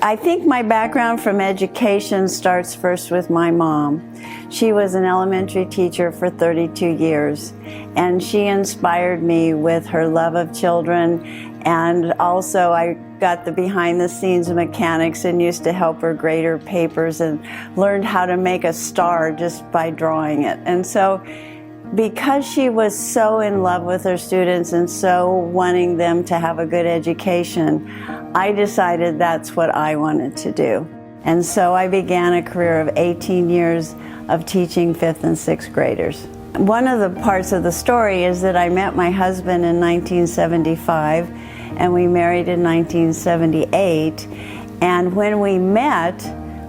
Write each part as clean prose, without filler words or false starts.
I think my background from education starts first with my mom. She was an elementary teacher for 32 years, and she inspired me with her love of children, and also I got the behind-the-scenes mechanics and used to help her grade her papers and learned how to make a star just by drawing it. And so because she was so in love with her students and so wanting them to have a good education, I decided that's what I wanted to do. And so I began a career of 18 years of teaching 5th and 6th graders. One of the parts of the story is that I met my husband in 1975 and we married in 1978. And when we met,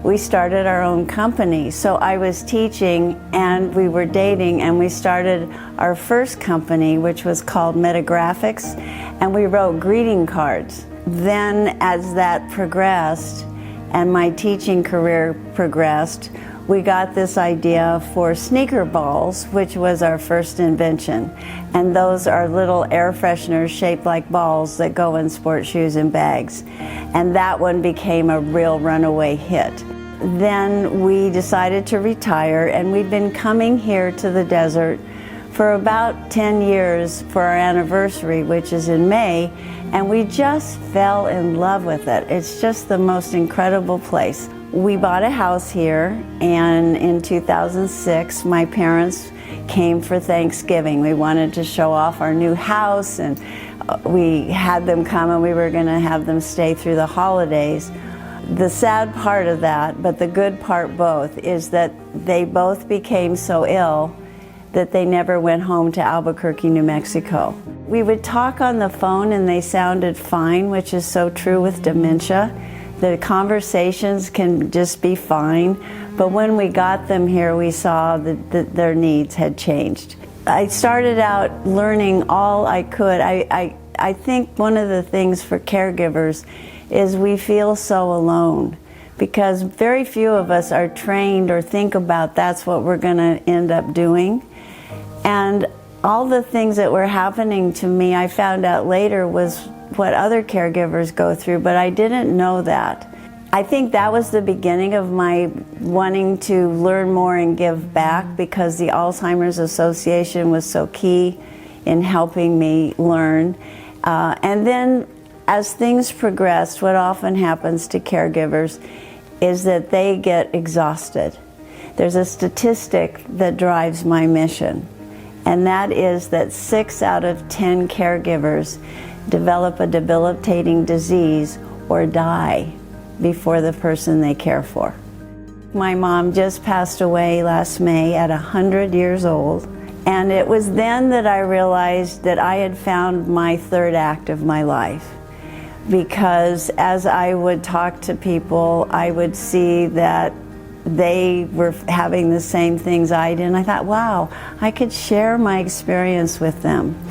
we started our own company. So I was teaching and we were dating, and we started our first company, which was called Metagraphics, and we wrote greeting cards. Then as that progressed and my teaching career progressed, we got this idea for sneaker balls, which was our first invention. And those are little air fresheners shaped like balls that go in sports shoes and bags. And that one became a real runaway hit. Then we decided to retire, and we'd been coming here to the desert for about 10 years for our anniversary, which is in May, and we just fell in love with it. It's just the most incredible place. We bought a house here, and in 2006, my parents came for Thanksgiving. We wanted to show off our new house, and we had them come, and we were going to have them stay through the holidays. The sad part of that, but the good part both, is that they both became so ill that they never went home to Albuquerque, New Mexico. We would talk on the phone and they sounded fine, which is so true with dementia. The conversations can just be fine, but when we got them here, we saw that their needs had changed. I started out learning all I could. I think one of the things for caregivers is we feel so alone, because very few of us are trained or think about that's what we're going to end up doing. And all the things that were happening to me, I found out later, was what other caregivers go through, but I didn't know that. I think that was the beginning of my wanting to learn more and give back, because the Alzheimer's Association was so key in helping me learn. And then as things progressed, what often happens to caregivers is that they get exhausted. There's a statistic that drives my mission, and that is that 6 out of 10 caregivers develop a debilitating disease or die before the person they care for. My mom just passed away last May at 100 years old, and it was then that I realized that I had found my third act of my life. Because as I would talk to people, I would see that they were having the same things I did, and I thought, wow, I could share my experience with them.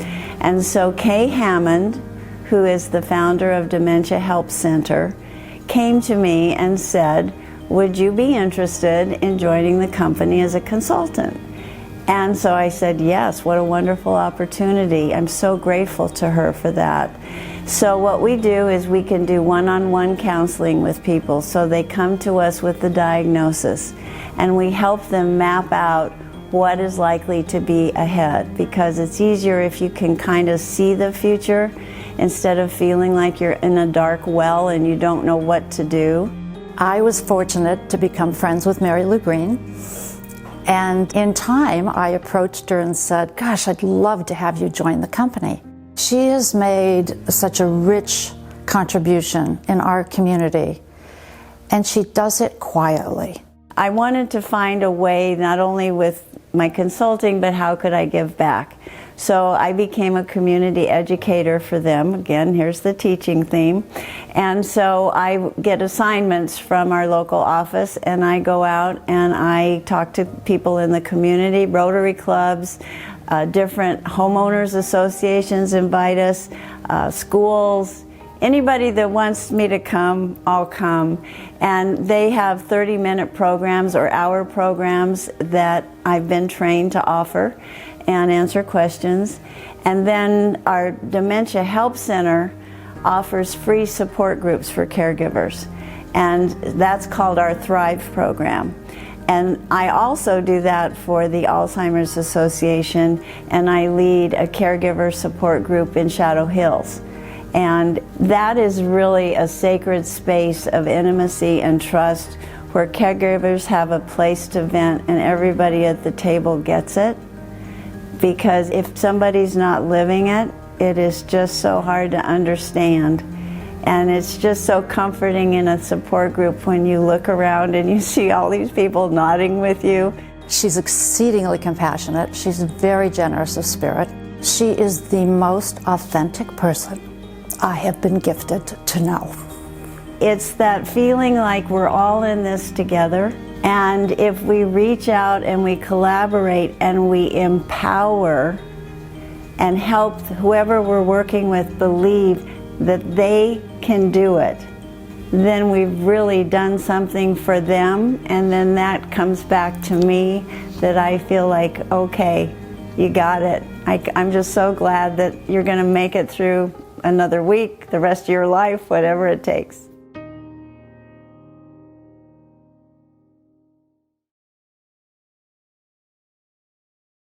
And so Kae Hammond, who is the founder of Dementia Help Center, came to me and said, would you be interested in joining the company as a consultant? And so I said, yes, what a wonderful opportunity. I'm so grateful to her for that. So what we do is we can do one-on-one counseling with people. So they come to us with the diagnosis, and we help them map out what is likely to be ahead, because it's easier if you can kind of see the future instead of feeling like you're in a dark well and you don't know what to do. I was fortunate to become friends with Mary Lou Green. And in time, I approached her and said, gosh, I'd love to have you join the company. She has made such a rich contribution in our community, and she does it quietly. I wanted to find a way, not only with my consulting, but how could I give back? So I became a community educator for them. Again, here's the teaching theme. And so I get assignments from our local office, and I go out and I talk to people in the community, Rotary clubs, different homeowners associations invite us, schools. Anybody that wants me to come, I'll come. And they have 30-minute programs or hour programs that I've been trained to offer and answer questions. And then our Dementia Help Center offers free support groups for caregivers. and that's called our Thrive program. And I also do that for the Alzheimer's Association, and I lead a caregiver support group in Shadow Hills. And that is really a sacred space of intimacy and trust where caregivers have a place to vent and everybody at the table gets it. Because if somebody's not living it, it is just so hard to understand. And it's just so comforting in a support group when you look around and you see all these people nodding with you. She's exceedingly compassionate. She's very generous of spirit. She is the most authentic person I have been gifted to know. It's that feeling like we're all in this together, and if we reach out and we collaborate and we empower and help whoever we're working with believe that they can do it, then we've really done something for them, and then that comes back to me that I feel like, okay, you got it. I'm just so glad that you're going to make it through another week, the rest of your life, whatever it takes.